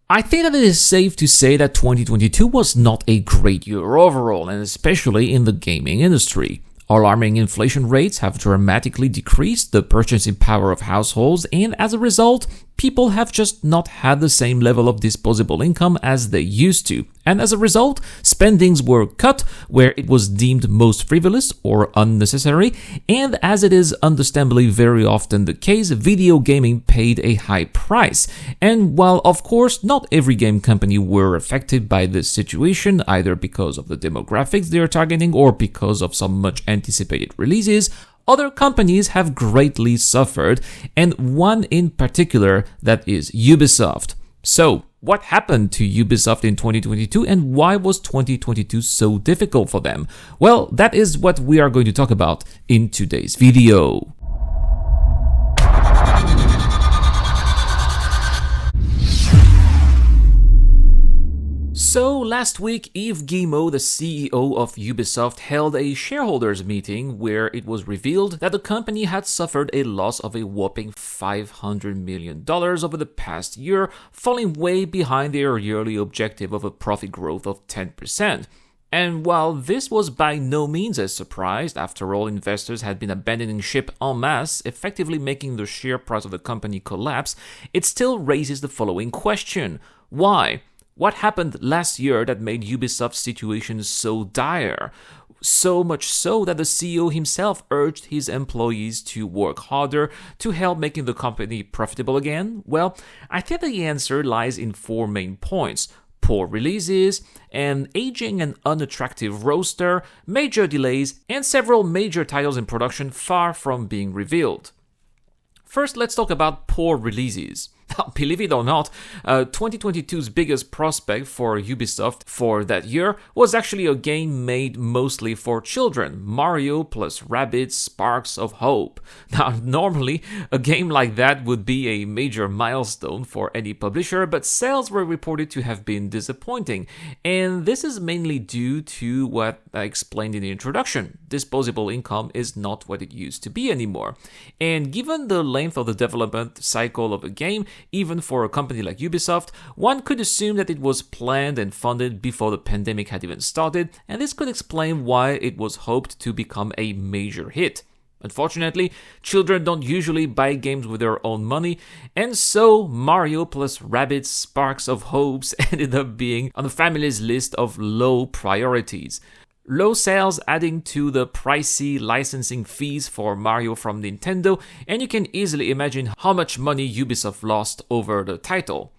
I think that it is safe to say that 2022 was not a great year overall, and especially in the gaming industry. Alarming inflation rates have dramatically decreased the purchasing power of households, and as a result, people have just not had the same level of disposable income as they used to. And as a result, spendings were cut where it was deemed most frivolous or unnecessary, and as it is understandably very often the case, video gaming paid a high price. And while of course not every game company were affected by this situation, either because of the demographics they are targeting or because of some much anticipated releases, other companies have greatly suffered, and one in particular, that is Ubisoft. So, what happened to Ubisoft in 2022 and why was 2022 so difficult for them? Well, that is what we are going to talk about in today's video. So last week, Yves Guillemot, the CEO of Ubisoft, held a shareholders meeting where it was revealed that the company had suffered a loss of a whopping $500 million over the past year, falling way behind their yearly objective of a profit growth of 10%. And while this was by no means a surprise, after all, investors had been abandoning ship en masse, effectively making the share price of the company collapse, it still raises the following question. Why? What happened last year that made Ubisoft's situation so dire? So much so that the CEO himself urged his employees to work harder to help making the company profitable again? Well, I think the answer lies in four main points. Poor releases, an aging and unattractive roster, major delays, and several major titles in production far from being revealed. First, let's talk about poor releases. Now, believe it or not, 2022's biggest prospect for Ubisoft for that year was actually a game made mostly for children, mario+rabbids Sparks of Hope. Now, normally, a game like that would be a major milestone for any publisher, but sales were reported to have been disappointing, and this is mainly due to what I explained in the introduction. Disposable income is not what it used to be anymore, and given the length of the development cycle of a game, even for a company like Ubisoft, one could assume that it was planned and funded before the pandemic had even started, and this could explain why it was hoped to become a major hit. Unfortunately, children don't usually buy games with their own money, and so mario+rabbids Sparks of Hopes ended up being on the family's list of low priorities. Low sales adding to the pricey licensing fees for Mario from Nintendo, and you can easily imagine how much money Ubisoft lost over the title.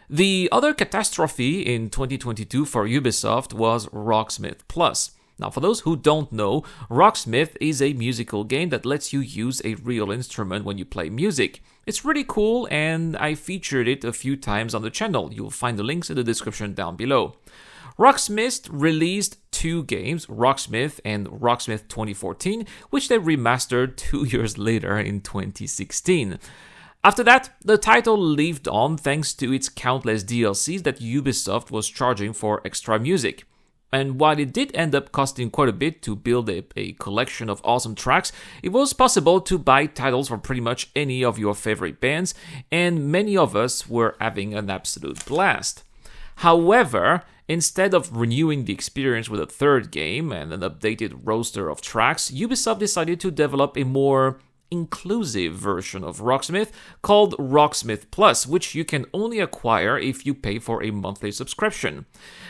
The other catastrophe in 2022 for Ubisoft was Rocksmith Plus. Now, for those who don't know, Rocksmith is a musical game that lets you use a real instrument when you play music. It's really cool, and I featured it a few times on the channel. You'll find the links in the description down below. Rocksmith released two games, Rocksmith and Rocksmith 2014, which they remastered 2 years later in 2016. After that, the title lived on thanks to its countless DLCs that Ubisoft was charging for extra music. And while it did end up costing quite a bit to build a collection of awesome tracks, it was possible to buy titles from pretty much any of your favorite bands, and many of us were having an absolute blast. However, instead of renewing the experience with a third game and an updated roster of tracks, Ubisoft decided to develop a more inclusive version of Rocksmith called Rocksmith Plus, which you can only acquire if you pay for a monthly subscription.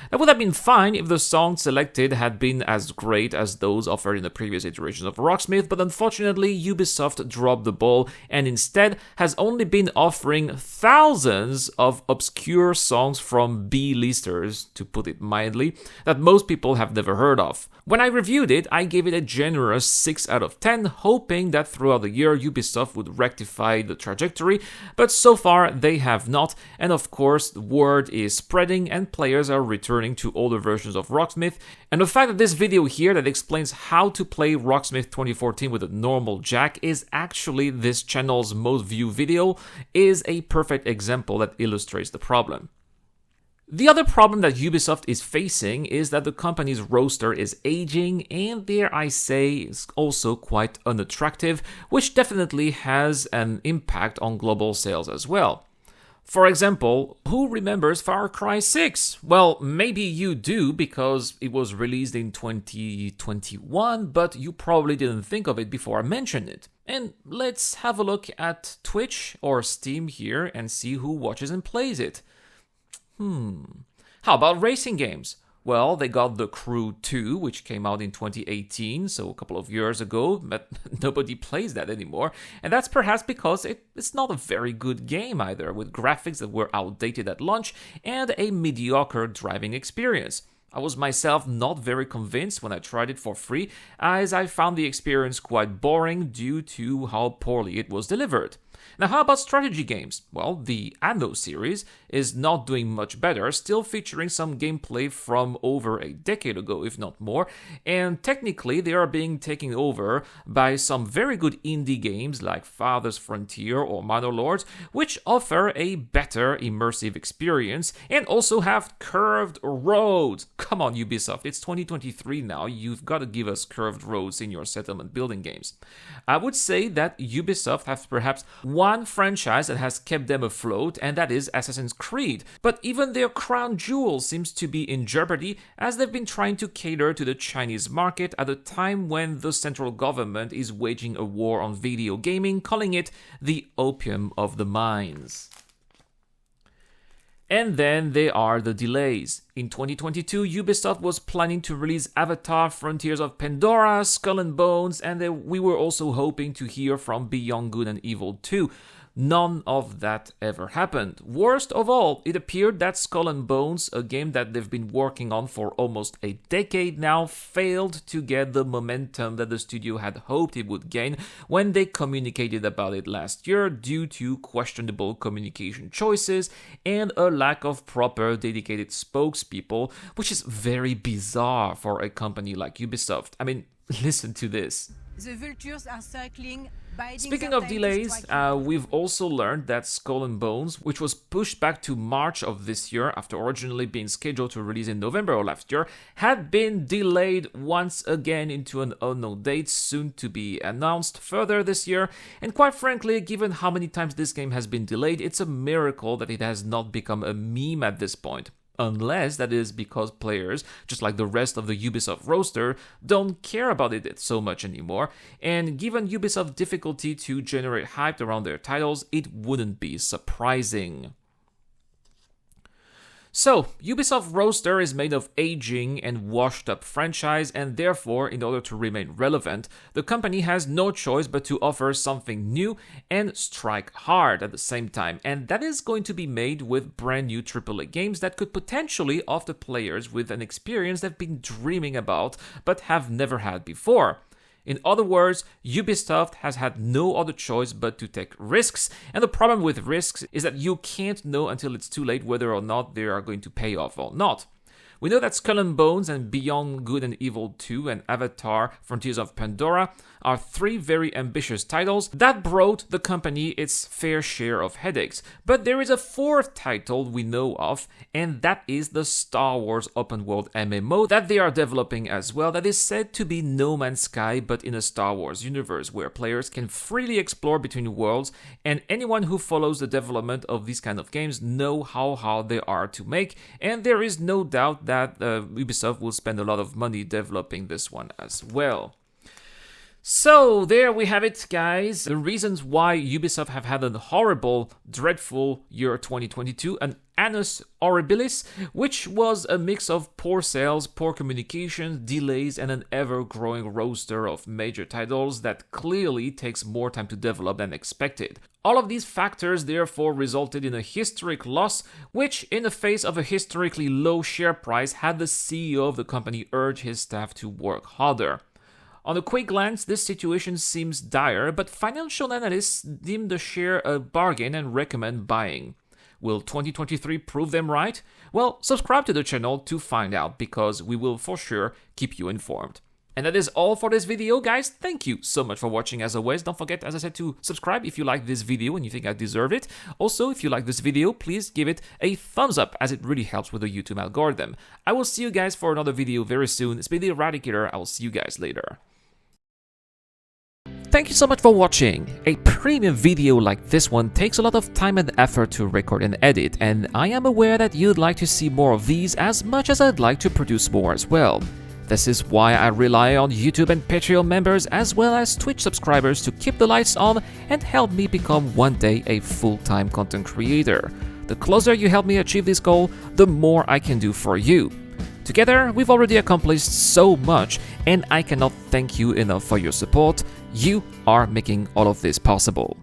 That would have been fine if the songs selected had been as great as those offered in the previous iterations of Rocksmith, but unfortunately Ubisoft dropped the ball and instead has only been offering thousands of obscure songs from B-listers, to put it mildly, that most people have never heard of. When I reviewed it, I gave it a generous 6 out of 10, hoping that throughout the year Ubisoft would rectify the trajectory, but so far they have not, and of course the word is spreading and players are returning to older versions of Rocksmith, and the fact that this video here that explains how to play Rocksmith 2014 with a normal jack is actually this channel's most viewed video is a perfect example that illustrates the problem. The other problem that Ubisoft is facing is that the company's roster is aging and, dare I say, is also quite unattractive, which definitely has an impact on global sales as well. For example, who remembers Far Cry 6? Well, maybe you do because it was released in 2021, but you probably didn't think of it before I mentioned it. And let's have a look at Twitch or Steam here and see who watches and plays it. How about racing games? Well, they got The Crew 2, which came out in 2018, so a couple of years ago, but nobody plays that anymore. And that's perhaps because it's not a very good game either, with graphics that were outdated at launch and a mediocre driving experience. I was myself not very convinced when I tried it for free, as I found the experience quite boring due to how poorly it was delivered. Now, how about strategy games? Well, the Anno series is not doing much better, still featuring some gameplay from over a decade ago, if not more, and technically they are being taken over by some very good indie games like Father's Frontier or Minor Lords, which offer a better immersive experience and also have curved roads. Come on, Ubisoft, it's 2023 now, you've got to give us curved roads in your settlement building games. I would say that Ubisoft has perhaps one franchise that has kept them afloat, and that is Assassin's Creed. But even their crown jewel seems to be in jeopardy, as they've been trying to cater to the Chinese market at a time when the central government is waging a war on video gaming, calling it the opium of the minds. And then there are the delays. In 2022, Ubisoft was planning to release Avatar, Frontiers of Pandora, Skull and Bones, and we were also hoping to hear from Beyond Good and Evil 2. None of that ever happened. Worst of all, it appeared that Skull and Bones, a game that they've been working on for almost a decade now, failed to get the momentum that the studio had hoped it would gain when they communicated about it last year due to questionable communication choices and a lack of proper dedicated spokespeople, which is very bizarre for a company like Ubisoft. I mean, listen to this. The vultures are circling. Speaking of delays, we've also learned that Skull and Bones, which was pushed back to March of this year after originally being scheduled to release in November of last year, had been delayed once again into an unknown date, soon to be announced further this year. And quite frankly, given how many times this game has been delayed, it's a miracle that it has not become a meme at this point. Unless that is because players, just like the rest of the Ubisoft roster, don't care about it so much anymore, and given Ubisoft's difficulty to generate hype around their titles, it wouldn't be surprising. So, Ubisoft roster is made of aging and washed up franchise, and therefore, in order to remain relevant, the company has no choice but to offer something new and strike hard at the same time, and that is going to be made with brand new AAA games that could potentially offer players with an experience they've been dreaming about but have never had before. In other words, Ubisoft has had no other choice but to take risks, and the problem with risks is that you can't know until it's too late whether or not they are going to pay off or not. We know that Skull and Bones and Beyond Good and Evil 2 and Avatar, Frontiers of Pandora are three very ambitious titles that brought the company its fair share of headaches. But there is a fourth title we know of, and that is the Star Wars open world MMO that they are developing as well, that is said to be No Man's Sky but in a Star Wars universe where players can freely explore between worlds, and anyone who follows the development of these kind of games know how hard they are to make, and there is no doubt that Ubisoft will spend a lot of money developing this one as well. So there we have it, guys. The reasons why Ubisoft have had a horrible, dreadful year 2022, an annus horribilis, which was a mix of poor sales, poor communication, delays, and an ever-growing roster of major titles that clearly takes more time to develop than expected. All of these factors therefore resulted in a historic loss, which, in the face of a historically low share price, had the CEO of the company urge his staff to work harder. On a quick glance, this situation seems dire, but financial analysts deem the share a bargain and recommend buying. Will 2023 prove them right? Well, subscribe to the channel to find out, because we will for sure keep you informed. And that is all for this video, guys. Thank you so much for watching as always. Don't forget, as I said, to subscribe if you like this video and you think I deserve it. Also, if you like this video, please give it a thumbs up, as it really helps with the YouTube algorithm. I will see you guys for another video very soon. It's been the Eradicator. I will see you guys later. Thank you so much for watching. A premium video like this one takes a lot of time and effort to record and edit, and I am aware that you'd like to see more of these as much as I'd like to produce more as well. This is why I rely on YouTube and Patreon members as well as Twitch subscribers to keep the lights on and help me become one day a full-time content creator. The closer you help me achieve this goal, the more I can do for you. Together, we've already accomplished so much, and I cannot thank you enough for your support. You are making all of this possible.